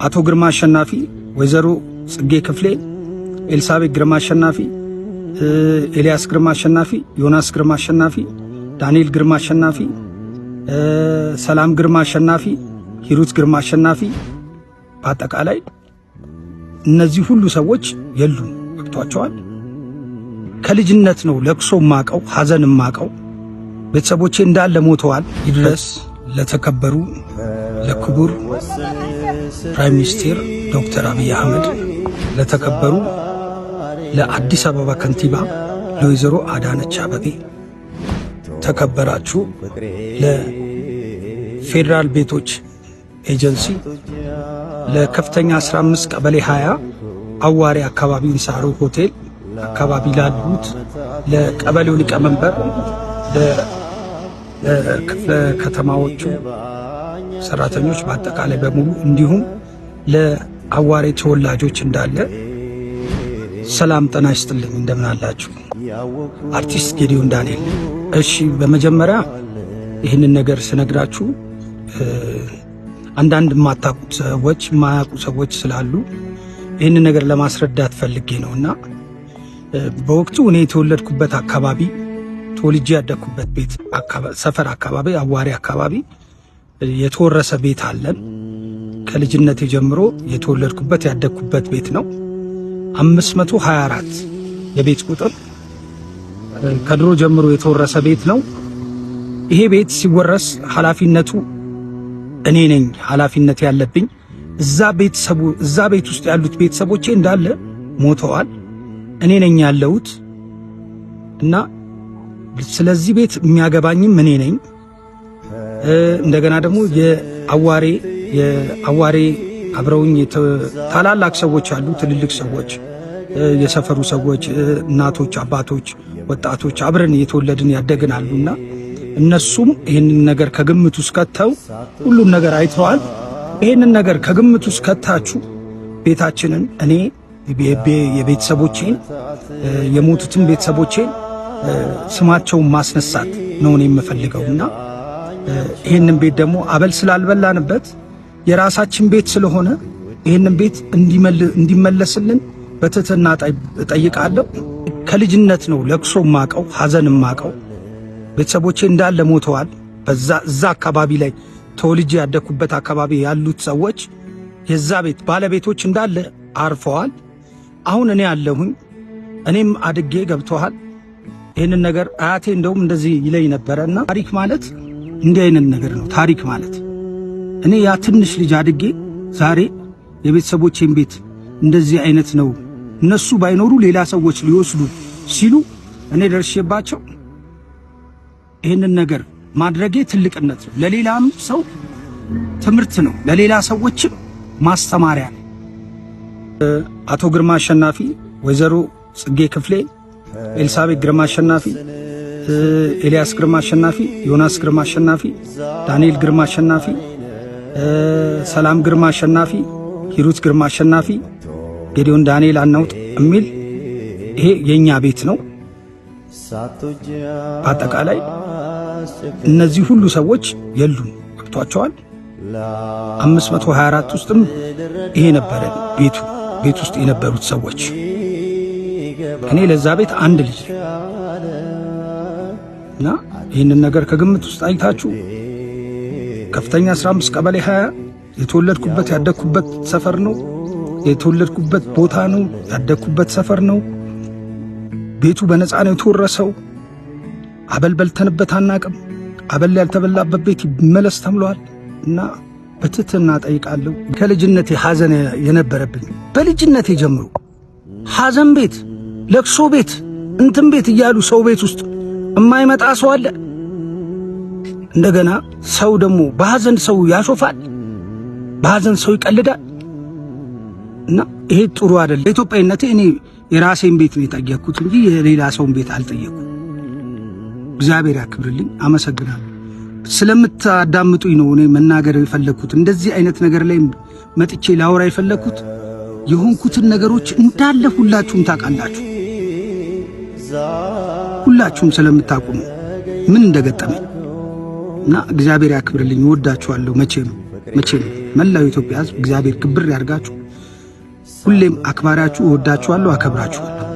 አቶ ግርማ አሸናፊ፣ ወይዘሮ ጽጌ ክፍሌ፣ ኤልሳቤጥ ግርማ አሸናፊ፣ ኤልያስ ግርማ አሸናፊ፣ ዮናስ ግርማ አሸናፊ፣ ዳንኤል ግርማ አሸናፊ፣ ሰላም ግርማ አሸናፊ፣ ሂሩት ግርማ አሸናፊ፣ በአጠቃላይ እነዚህ ሁሉ ሰዎች የሉም። ወቅቷቸዋል። ከልጅነት ነው ለቅሶ ማቀው ሐዘን ማቀው። ቤተሰቦቼ እንዳለ ሞተዋል። ይድረስ ለተከበሩ ለክቡር ፕራይም ሚኒስትር ዶክተር አብይ አህመድ፣ ለተከበሩ ለአዲስ አበባ ከንቲባ ለወይዘሮ አዳነች አቤቤ፣ ተከበራችሁ ለፌዴራል ቤቶች ኤጀንሲ፣ ለከፍተኛ 15 ቀበሌ 20 አዋሪ አካባቢ እንሳሮ ሆቴል አካባቢ ላሉት ለቀበሌው ሊቀመንበር፣ ለክፍለ ከተማዎቹ ሰራተኞች በአጠቃላይ በሙሉ እንዲሁም ለአዋሪ ተወላጆች እንዳለ ሰላም ጤና ይስጥልኝ። እንደምን አላችሁ? አርቲስት ጌዲዮን ዳንኤል። እሺ፣ በመጀመሪያ ይህንን ነገር ስነግራችሁ አንዳንድ የማታውቁት ሰዎች የማያውቁ ሰዎች ስላሉ ይህንን ነገር ለማስረዳት ፈልጌ ነውና በወቅቱ እኔ የተወለድኩበት አካባቢ ተወልጄ ያደግኩበት ቤት ሰፈር አካባቢ አዋሪ አካባቢ የተወረሰ ቤት አለን። ከልጅነቴ ጀምሮ የተወለድኩበት ያደግኩበት ቤት ነው። 524 የቤት ቁጥር ከድሮ ጀምሮ የተወረሰ ቤት ነው። ይሄ ቤት ሲወረስ ኃላፊነቱ እኔ ነኝ ኃላፊነት ያለብኝ። እዛ ቤት ውስጥ ያሉት ቤተሰቦቼ እንዳለ ሞተዋል። እኔ ነኝ ያለሁት እና ስለዚህ ቤት የሚያገባኝም እኔ ነኝ። እንደገና ደግሞ የአዋሬ አብረውኝ ታላላቅ ሰዎች አሉ፣ ትልልቅ ሰዎች፣ የሰፈሩ ሰዎች፣ እናቶች፣ አባቶች፣ ወጣቶች አብረን የተወለድን ያደግን አሉና እነሱም ይህንን ነገር ከግምት ውስጥ ከተው ሁሉን ነገር አይተዋል። ይህንን ነገር ከግምት ውስጥ ከታችሁ ቤታችንን እኔ የቤተሰቦቼን የሞቱትን ቤተሰቦቼን ስማቸውን ማስነሳት ነው እኔ የምፈልገውና ይህንን ቤት ደግሞ አበል ስላልበላንበት የራሳችን ቤት ስለሆነ ይህንን ቤት እንዲመለስልን በትህትና እጠይቃለሁ። ከልጅነት ነው ለቅሶ ማቀው ሐዘን ማቀው። ቤተሰቦቼ እንዳለ ሞተዋል። እዛ አካባቢ ላይ ተወልጄ ያደኩበት አካባቢ ያሉት ሰዎች የዛ ቤት ባለቤቶች እንዳለ አርፈዋል። አሁን እኔ ያለሁኝ እኔም አድጌ ገብተዋል። ይህንን ነገር አያቴ እንደውም እንደዚህ ይለኝ ነበረና ታሪክ ማለት እንዲህ አይነት ነገር ነው። ታሪክ ማለት እኔ ያ ትንሽ ልጅ አድጌ ዛሬ የቤተሰቦቼን ቤት እንደዚህ አይነት ነው እነሱ ባይኖሩ ሌላ ሰዎች ሊወስዱ ሲሉ እኔ ደርሼባቸው ይህንን ነገር ማድረጌ ትልቅነት ነው። ለሌላም ሰው ትምህርት ነው፣ ለሌላ ሰዎችም ማስተማሪያ ነው። አቶ ግርማ አሸናፊ፣ ወይዘሮ ጽጌ ክፍሌ፣ ኤልሳቤጥ ግርማ አሸናፊ፣ ኤልያስ ግርማ አሸናፊ፣ ዮናስ ግርማ አሸናፊ፣ ዳንኤል ግርማ አሸናፊ፣ ሰላም ግርማ አሸናፊ፣ ሂሩት ግርማ አሸናፊ፣ ጌዲዮን ዳንኤል አናውጥ የሚል ይሄ የኛ ቤት ነው። በአጠቃላይ እነዚህ ሁሉ ሰዎች የሉም። ወቅቷቸዋል። 524 ውስጥም ይሄ ነበረ ቤት ውስጥ የነበሩት ሰዎች። እኔ ለዛ ቤት አንድ ልጅ እና ይህንን ነገር ከግምት ውስጥ አይታችሁ ከፍተኛ 15 ቀበሌ 20 የተወለድኩበት ያደግኩበት ሰፈር ነው። የተወለድኩበት ቦታ ነው። ያደግኩበት ሰፈር ነው። ቤቱ በነፃ ነው የተወረሰው። አበል በልተንበት አናቅም። አበል ያልተበላበት ቤት ይመለስ ተብሏል እና በትህትና ጠይቃለሁ። ከልጅነቴ ሐዘን የነበረብኝ በልጅነቴ ጀምሮ ሐዘን ቤት፣ ለቅሶ ቤት፣ እንትን ቤት እያሉ ሰው ቤት ውስጥ የማይመጣ ሰው አለ። እንደገና ሰው ደግሞ በሐዘን ሰው ያሾፋል፣ በሐዘን ሰው ይቀልዳል እና ይሄ ጥሩ አይደለም። በኢትዮጵያዊነቴ እኔ የራሴን ቤት ነው የጠየቅኩት እንጂ የሌላ ሰውን ቤት አልጠየቅኩም። እግዚአብሔር ያክብርልኝ። አመሰግናለሁ። ስለምታዳምጡኝ ነው እኔ መናገር የፈለኩት። እንደዚህ አይነት ነገር ላይ መጥቼ ላወራ የፈለኩት የሆንኩትን ነገሮች እንዳለ ሁላችሁም ታውቃላችሁ። ሁላችሁም ስለምታውቁ ነው ምን እንደገጠመኝ እና እግዚአብሔር ያክብርልኝ። ወዳችኋለሁ መቼም መቼም መላው ኢትዮጵያ ሕዝብ እግዚአብሔር ክብር ያርጋችሁ። ሁሌም አክባሪያችሁ፣ እወዳችኋለሁ፣ አከብራችኋለሁ።